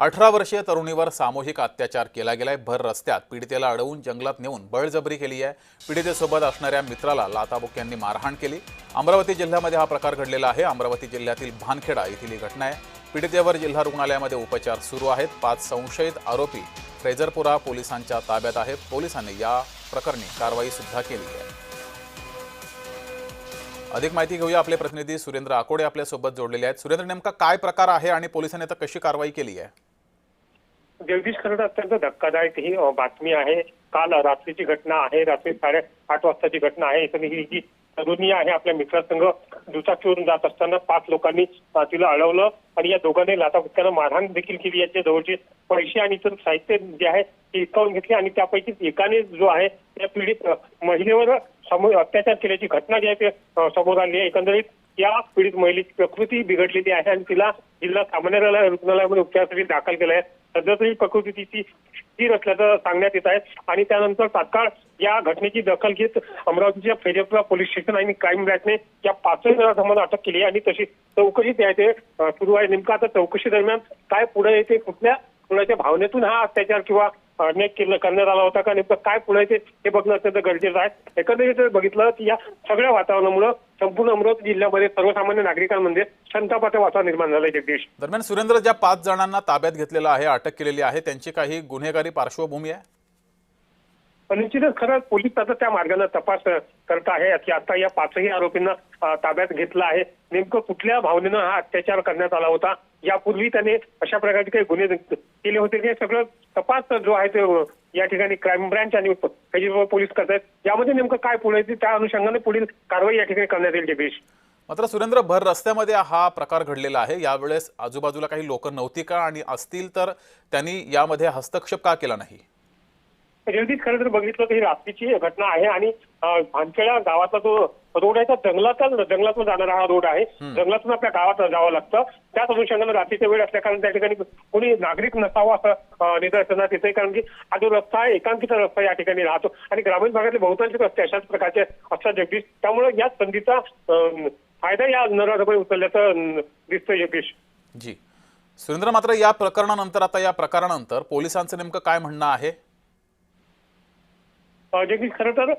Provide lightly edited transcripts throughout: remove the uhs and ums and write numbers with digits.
18 वर्षीय तरुणीवर सामूहिक अत्याचार केला गेलाय। भर रस्त्यात पीडितेला अडवून जंगलात नेऊन बळजबरी केली आहे। पीडितेसोबत असणाऱ्या मित्राला लाथाबुक्क्यांनी मारहाण केली। अमरावती जिल्ह्यामध्ये हा प्रकार घडलेला आहे। अमरावती जिल्ह्यातील भानखेडा येथील ही घटना आहे। पीडितेवर जिल्हा रुग्णालयामध्ये उपचार सुरू आहेत। 5 संशयित आरोपी फ्रेजरपुरा पोलिसांच्या ताब्यात आहेत। पोलिसांनी या प्रकरणी कारवाई सुद्धा केली आहे। अधिक माहिती घेऊया, आपले प्रतिनिधी सुरेंद्र आकोडे आपल्या सोबत जोडलेले आहेत। सुरेंद्र, नेमका काय प्रकार आहे आणि पोलिसांनी आता कशी कारवाई केली आहे? जगदीश, खरं अत्यंत धक्कादायक ही बातमी आहे। काल रात्रीची घटना आहे। रात्री 8:30 वाजताची घटना आहे। इथं ही जी तरुणी आहे आपल्या मित्रासंग दुचाकीवरून जात असताना 5 लोकांनी तिला अडवलं आणि या दोघांनी लाथाबुक्क्यानं मारहाण देखील केली। याचे जवळचे पैसे आणि इतर साहित्य जे आहे ते हिसकावून घेतले आणि त्यापैकी एकाने जो आहे त्या पीडित महिलेवर अत्याचार केल्याची घटना जी आहे ते समोर आली आहे। एकंदरीत या पीडित महिलेची प्रकृती बिघडलेली आहे आणि तिला जिल्हा सामान्य रुग्णालयामध्ये उपचारासाठी दाखल केलं आहे। सध्या तरी प्रकृती तिची स्थिर असल्याचं सांगण्यात येत आहे आणि त्यानंतर तात्काळ या घटनेची दखल घेत अमरावतीच्या फ्रेजरपुरा पोलीस स्टेशन आणि क्राईम ब्रँचने या 5 जणांना अटक केली आहे आणि तशी चौकशी जी आहे ते सुरू आहे। नेमकं आता चौकशी दरम्यान काय पुढे येते, कुणाच्या भावनेतून हा अत्याचार किंवा अन्याय करण्यात आला होता का, नेमकं काय पुढे येते हे बघणं अत्यंत गरजेचं आहे। एकंदरीत बघितलं की या सगळ्या वातावरणामुळे संपूर्ण अमरावती जिल्ह्यामध्ये सर्वसामान्य नागरिकांमध्ये संतापाचं वातावरण निर्माण झालंय। जगदीश, दरम्यान सुरेंद्र, ज्या 5 जणांना ताब्यात घेतलेलं आहे, अटक केलेली आहे, त्यांची काही गुन्हेगारी पार्श्वभूमी आहे? निश्चितच खरं पोलीस आता त्या मार्गाने तपास करत आहे की आता या 5ही आरोपींना ताब्यात घेतलं आहे। नेमकं कुठल्या भावनेनं हा अत्याचार करण्यात आला होता, यापूर्वी त्याने अशा प्रकारचे काही गुन्हे केले होते, हे सगळं तपास जो आहे ते या ठिकाणी क्राईम ब्रँच आणि पोलीस करतायत। यामध्ये नेमकं काय पुढे येते त्या अनुषंगाने पुढील कारवाई या ठिकाणी करण्यात येईल। जगदीश, मात्र सुरेंद्र, भर रस्त्यामध्ये हा प्रकार घडलेला आहे। यावेळेस आजूबाजूला काही लोक नव्हती का, आणि असतील तर त्यांनी यामध्ये हस्तक्षेप का केला नाही? जगदीश, खरं तर बघितलं तर ही रात्रीची घटना आहे आणि भानखेडा गावातला जो रोड आहे त्या जंगलातून जाणारा हा रोड आहे। जंगलातून आपल्या गावात जावं लागतं। त्याच अनुषंगाने रात्रीचा वेळ असल्या कारण त्या ठिकाणी कोणी नागरिक नसावा असं निदर्शनात येते, कारण की हा जो रस्ता आहे एकांकित रस्ता या ठिकाणी राहतो आणि ग्रामीण भागातले बहुतांश रस्ते अशाच प्रकारचे असतात। जगदीश, त्यामुळे या संधीचा फायदा या नराधमांनी उचलल्याचं दिसतंय। जगदीश जी सुरेंद्र, मात्र या प्रकरणानंतर पोलिसांचं नेमकं काय म्हणणं आहे? जगदीश, खरं तर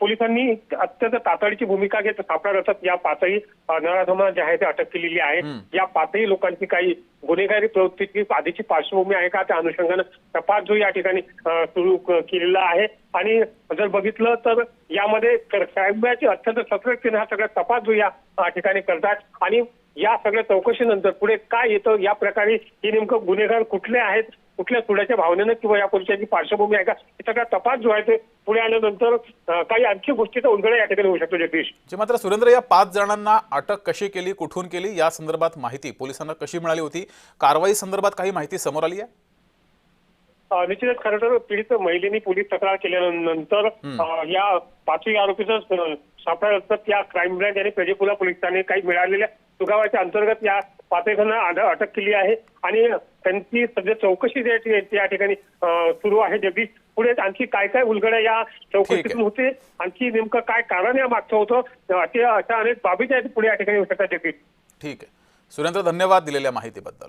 पोलिसांनी अत्यंत तातडीची भूमिका घेत सापळा रचत या 5ही नराधमांना जे आहे ते अटक केलेली आहे। या 5ही लोकांची काही गुन्हेगारी प्रवृत्तीची आधीची पार्श्वभूमी आहे का, त्या अनुषंगाने तपास जो या ठिकाणी सुरू केलेला आहे। आणि जर बघितलं तर यामध्ये क्राईम ब्रँच अत्यंत सतर्कतेने हा सगळा तपास जो या ठिकाणी करतात आणि या सगळ्या चौकशीनंतर पुढे काय येतं, या प्रकारे हे नेमकं गुन्हेगार कुठले आहेत, कुठल्या सुडाच्या भावनेनं किंवा या पुरुषाची पार्श्वभूमी आहे का, हे सगळा तपास जो आहे ते पुढे आल्यानंतर काही आणखी गोष्टीचा उलगडा या ठिकाणी होऊ शकतो। जगदीश, मात्र सुरेंद्र, या 5 जणांना अटक कशी केली, कुठून केली, या संदर्भात माहिती पोलिसांना कशी मिळाली होती? कारवाई संदर्भात काही माहिती समोर आली आहे? निश्चितच खरं तर पीडित महिलेने पोलीस तक्रार केल्यानंतर या 5ही आरोपीचं सापळा रचत या क्राईम ब्रँच आणि फ्रेजरपुरा पोलिसांनी काही मिळालेल्या सुगावाच्या अंतर्गत या 5 जणांना अटक केली आहे आणि त्यांची सध्या चौकशी या ठिकाणी सुरू आहे। जगदीश, पुढे आणखी काय काय उलगडा या चौकशीतून होते, आणखी नेमकं काय कारण या मागचं होतं, अशा अनेक बाबी आहेत पुढे या ठिकाणी होऊ शकतात। जगदीश, ठीक आहे सुरेंद्र, धन्यवाद दिलेल्या माहितीबद्दल।